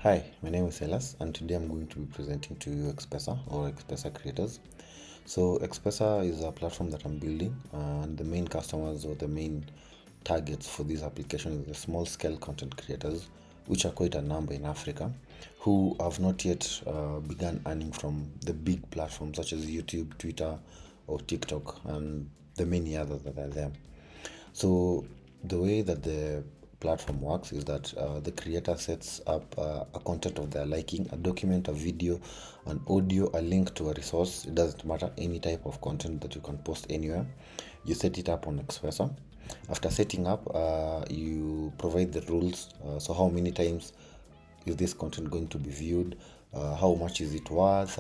Hi, my name is Elas, and today I'm going to be presenting to you Xpesa or Xpesa creators. So, Xpesa is a platform that I'm building, and the main customers or the main targets for this application is the small scale content creators, which are quite a number in Africa, who have not yet begun earning from the big platforms such as YouTube, Twitter, or TikTok, and the many others that are there. So the way that the platform works is that the creator sets up a content of their liking, a document, a video, an audio, a link to a resource. It doesn't matter, any type of content that you can post anywhere. You set it up on Xpesa. After setting up, you provide the rules. So how many times is this content going to be viewed? How much is it worth?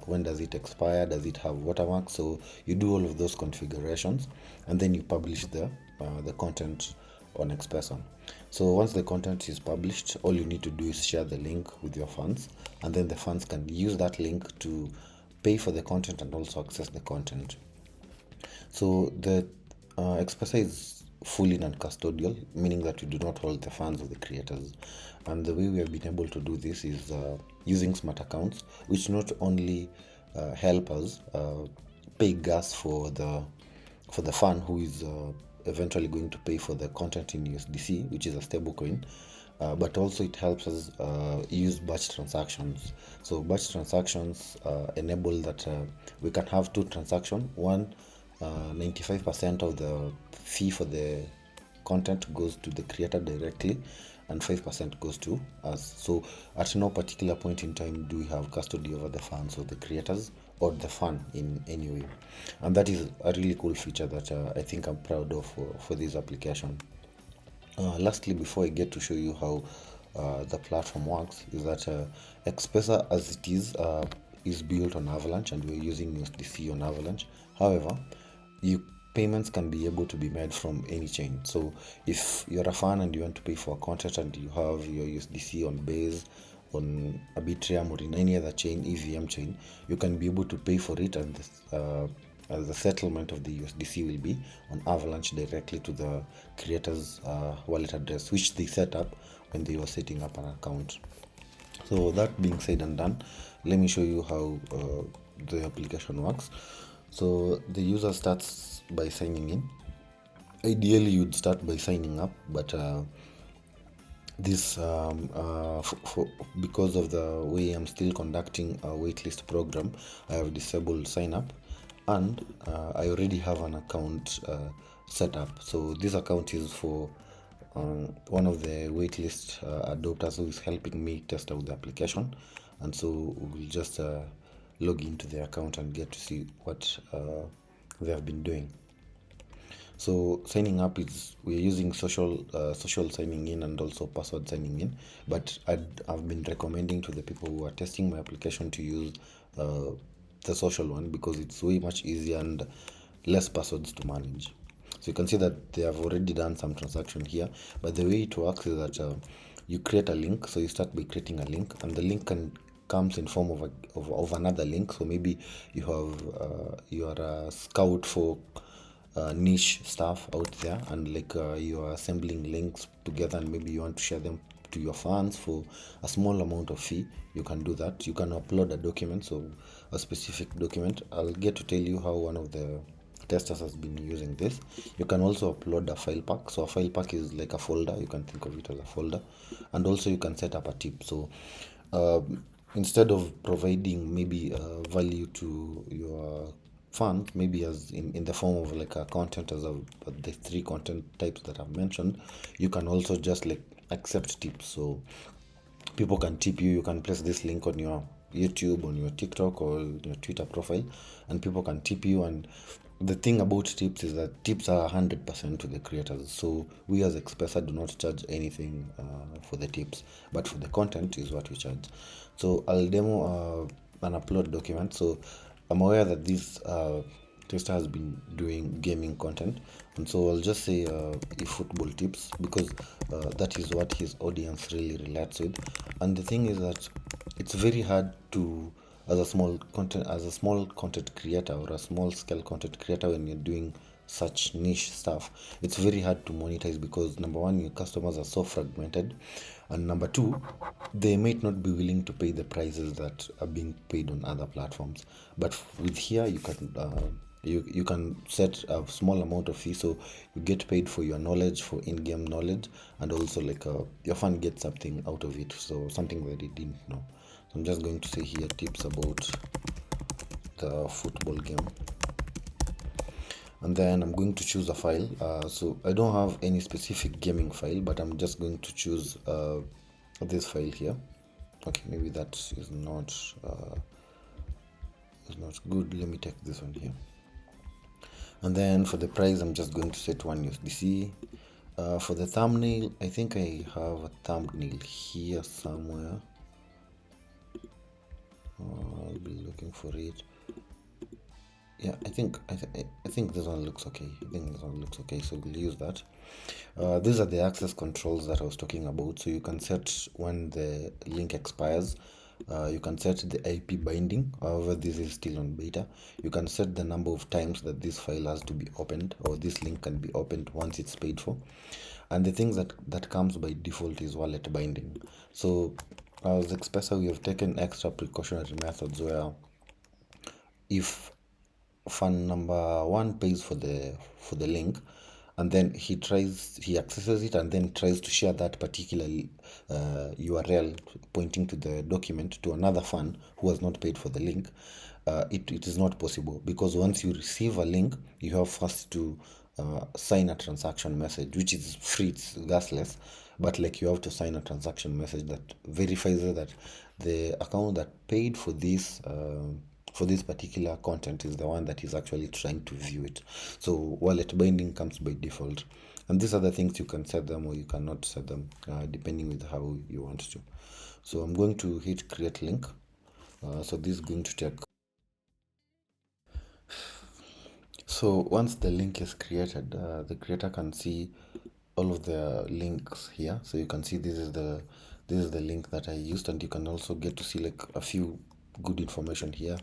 When does it expire? Does it have watermarks? So you do all of those configurations, and then you publish the content on Xpesa. So once the content is published, all you need to do is share the link with your fans, and then the fans can use that link to pay for the content and also access the content. So the Xpesa is fully non-custodial, meaning that you do not hold the funds of the creators. And the way we have been able to do this is using smart accounts, which not only help us pay gas for the fan who is eventually going to pay for the content in USDC, which is a stable coin. But also it helps us use batch transactions. So batch transactions enable that we can have two transactions. One, 95% of the fee for the content goes to the creator directly, and 5% goes to us. So at no particular point in time do we have custody over the funds of the creators or the fan in any way. And that is a really cool feature that I think I'm proud of for this application. Lastly, before I get to show you how the platform works, is that Xpesa as it is built on Avalanche, and we're using USDC on Avalanche. However, you payments can be able to be made from any chain. So if you're a fan and you want to pay for content and you have your USDC on Base, on Arbitrum, or in any other chain, EVM chain, you can be able to pay for it, and the settlement of the USDC will be on Avalanche directly to the creator's wallet address, which they set up when they were setting up an account. So that being said and done, let me show you how the application works. So the user starts by signing in. Ideally, you'd start by signing up, but this because of the way I'm still conducting a waitlist program, I have disabled sign up, and I already have an account set up. So this account is for one of the waitlist adopters who is helping me test out the application, and so we'll just log into the account and get to see what they have been doing. So signing up is we're using social signing in and also password signing in, but I've been recommending to the people who are testing my application to use the social one, because it's way much easier and less passwords to manage. So you can see that they have already done some transaction here, but the way it works is that you create a link. So you start by creating a link, and the link comes in form of another link. So maybe you are a scout for niche stuff out there, and like you are assembling links together, and maybe you want to share them to your fans for a small amount of fee. You can do that. You can upload a document, so a specific document. I'll get to tell you how one of the testers has been using this. You can also upload a file pack. So a file pack is like a folder. You can think of it as a folder, and also you can set up a tip. So instead of providing maybe value to your fund, maybe as in the form of like a content, as of the three content types that I've mentioned, you can also just like accept tips. So people can tip you. You can place this link on your YouTube, on your TikTok, or your Twitter profile, and people can tip you. And the thing about tips is that tips are 100% to the creators. So we as Xpesa do not charge anything for the tips, but for the content is what we charge. So I'll demo an upload document. So I'm aware that this tester has been doing gaming content, and so I'll just say football tips, because that is what his audience really relates with. And the thing is that it's very hard to, as a small content creator or a small scale content creator, when you're doing such niche stuff, it's very hard to monetize, because number one, your customers are so fragmented, And number two, they might not be willing to pay the prices that are being paid on other platforms. But with here, you can set a small amount of fee, so you get paid for your knowledge, for in-game knowledge, and also like your fund gets something out of it, so something that it didn't know. So I'm just going to say here tips about the football game, and then I'm going to choose a file. So I don't have any specific gaming file, but I'm just going to choose this file here. Okay, maybe that is not good. Let me take this one here. And then for the price, I'm just going to set 1 USDC. For the thumbnail, I think I have a thumbnail here somewhere. I'll be looking for it. Yeah, I think this one looks okay. So we'll use that. These are the access controls that I was talking about. So you can set when the link expires. You can set the IP binding. However, this is still on beta. You can set the number of times that this file has to be opened, or this link can be opened once it's paid for. And the things that comes by default is wallet binding. So as Xpesa, we have taken extra precautionary methods where if fan number one pays for the link, and then he accesses it and then tries to share that particular URL pointing to the document to another fan who has not paid for the link, it is not possible, because once you receive a link, you have first to sign a transaction message, which is free, it's gasless, but like you have to sign a transaction message that verifies that the account that paid for this particular content is the one that is actually trying to view it. So wallet binding comes by default, and these are the things you can set them or you cannot set them, depending with how you want to. So I'm going to hit create link. So this is going to take. So once the link is created, the creator can see all of the links here. So you can see this is the link that I used, and you can also get to see like a few good information here,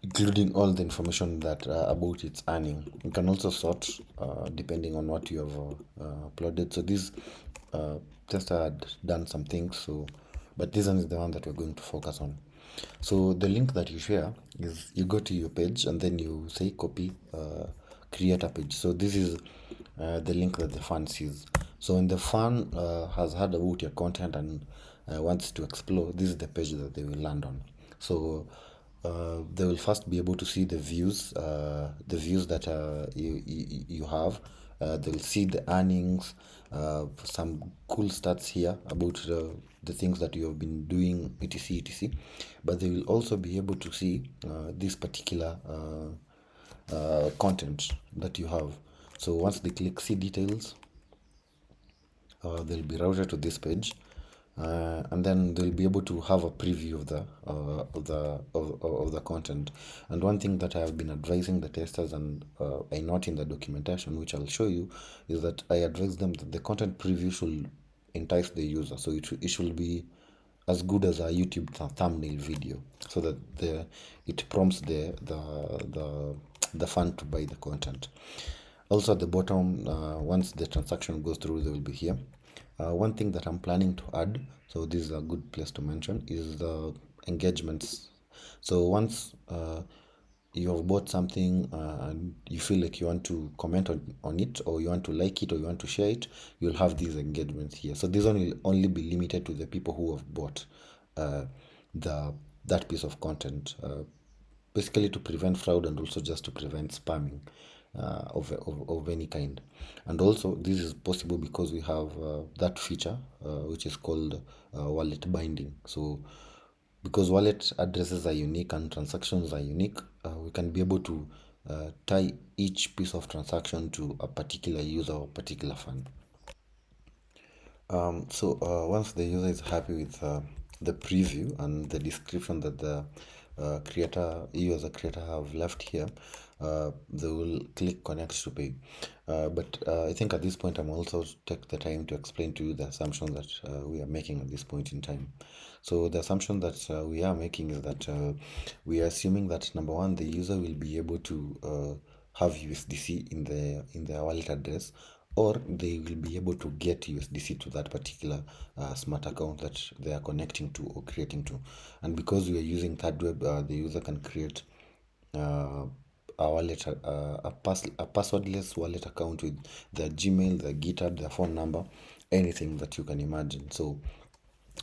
including all the information that about its earning. You can also sort depending on what you have uploaded. So this tester had done some things, so but this one is the one that we're going to focus on. So the link that you share is, you go to your page and then you say copy, create a page. So this is the link that the fan sees. So when the fan has heard about your content and wants to explore, this is the page that they will land on. So they will first be able to see the views that you have. They'll see the earnings, some cool stats here about the things that you have been doing, etc. But they will also be able to see this particular content that you have. So once they click see details, they'll be routed to this page, and then they'll be able to have a preview of the content. And one thing that I have been advising the testers, and I note in the documentation, which I'll show you, is that I advise them that the content preview should entice the user. So it should be as good as a YouTube thumbnail video, so that it prompts the fan to buy the content. Also at the bottom, once the transaction goes through, they will be here. One thing that I'm planning to add, so this is a good place to mention, is the engagements. So once you have bought something and you feel like you want to comment on it, or you want to like it, or you want to share it, you'll have these engagements here. So this one will only be limited to the people who have bought that piece of content, basically to prevent fraud and also just to prevent spamming of any kind. And also this is possible because we have that feature which is called wallet binding. So because wallet addresses are unique and transactions are unique, we can be able to tie each piece of transaction to a particular user or particular fund. So once the user is happy with the preview and the description that the you as a creator have left here, they will click connect to pay. But I think at this point I'm also take the time to explain to you the assumption that we are making at this point in time. So the assumption that we are making is that we are assuming that number one, the user will be able to have USDC in their wallet address or they will be able to get USDC to that particular smart account that they are connecting to or creating to. And because we are using ThirdWeb, the user can create uh, a wallet, a passwordless wallet account with their Gmail, their GitHub, their phone number, anything that you can imagine. So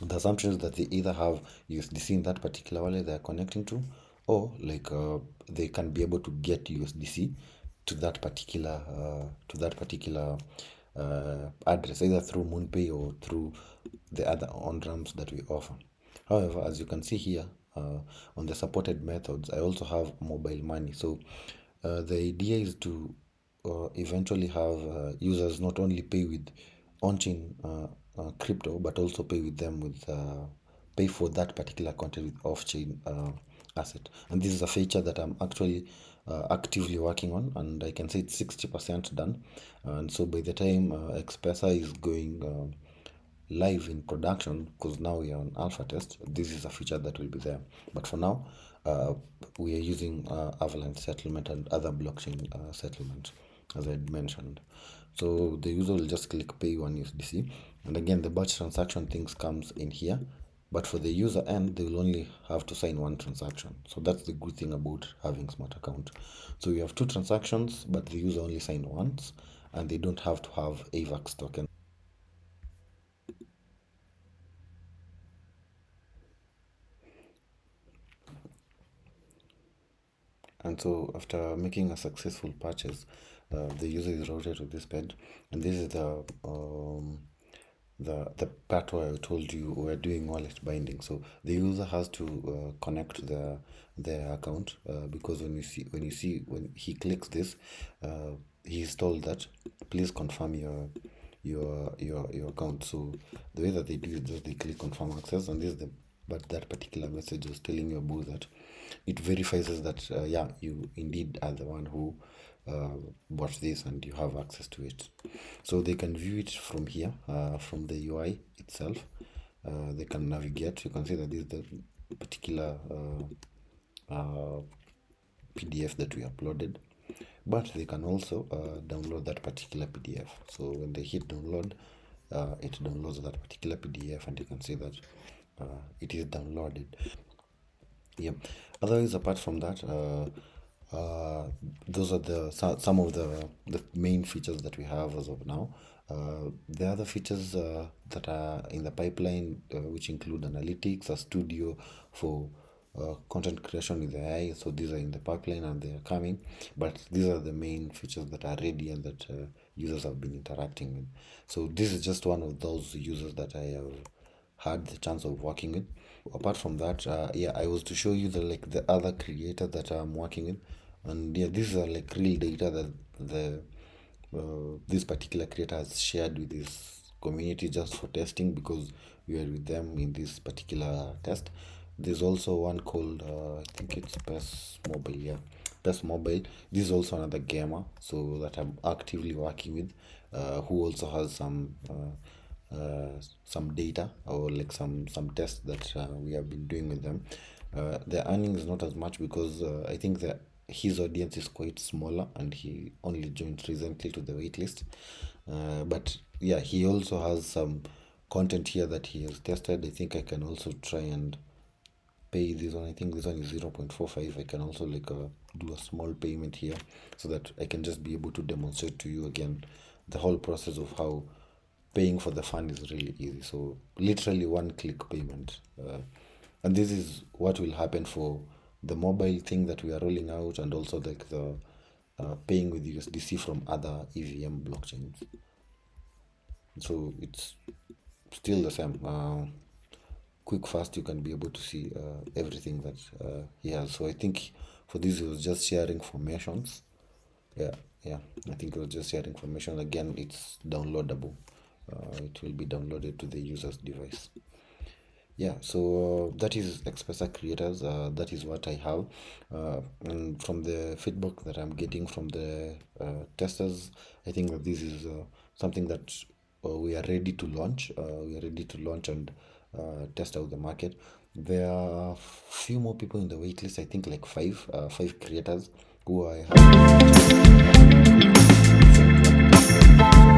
the assumption is that they either have USDC in that particular wallet they are connecting to, or like they can be able to get USDC to that particular address, either through MoonPay or through the other on ramps that we offer. However, as you can see here, on the supported methods, I also have mobile money. So the idea is to eventually have users not only pay with on-chain crypto, but also pay with them with pay for that particular content with off-chain asset. And this is a feature that I'm actually actively working on, and I can say it's 60% done. And so by the time Xpesa is going live in production, because now we are on alpha test, this is a feature that will be there. But for now, uh, we are using Avalanche settlement and other blockchain settlement, as I had mentioned. So the user will just click pay one USDC, and again the batch transaction things comes in here. But for the user end, they will only have to sign one transaction. So that's the good thing about having smart account. So we have two transactions, but the user only sign once, and they don't have to have AVAX token. And so after making a successful purchase, the user is routed to this page, and this is the part where I told you we're doing wallet binding. So the user has to connect their account, because when he clicks this, he is told that please confirm your account. So the way that they do it is they click confirm access, and this is the but that particular message was telling you about that it verifies that yeah, you indeed are the one who bought this and you have access to it. So they can view it from here, from the UI itself. They can navigate. You can see that this is the particular PDF that we uploaded, but they can also download that particular PDF. So when they hit download, it downloads that particular PDF, and you can see that it is downloaded. Yeah. Otherwise, apart from that, those are some of the main features that we have as of now. The other features that are in the pipeline, which include analytics, a studio for content creation with AI. So these are in the pipeline and they are coming. But these are the main features that are ready and that users have been interacting with. So this is just one of those users that I have had the chance of working with. Apart from that, yeah, I was to show you the other creator that I'm working with, and yeah, these are like real data that the this particular creator has shared with his community just for testing, because we are with them in this particular test. There's also one called I think it's Best Mobile, yeah, Best Mobile. This is also another gamer, so that I'm actively working with, who also has some data, or like some tests that we have been doing with them. The earning is not as much because I think that his audience is quite smaller and he only joined recently to the waitlist. But yeah, he also has some content here that he has tested. I think I can also try and pay this one. I think this one is 0.45. I can also like do a small payment here, so that I can just be able to demonstrate to you again the whole process of how paying for the fund is really easy. So literally one click payment, and this is what will happen for the mobile thing that we are rolling out, and also like the paying with USDC from other EVM blockchains. So it's still the same. Quick fast, you can be able to see everything that he has. So I think for this, he was just sharing formations. Yeah, yeah, I think it was just sharing information. Again, it's downloadable. It will be downloaded to the user's device. Yeah, so that is Xpesa creators. That is what I have. And from the feedback that I'm getting from the testers, I think that this is something that we are ready to launch. We are ready to launch and test out the market. There are few more people in the waitlist. I think like five creators who I have.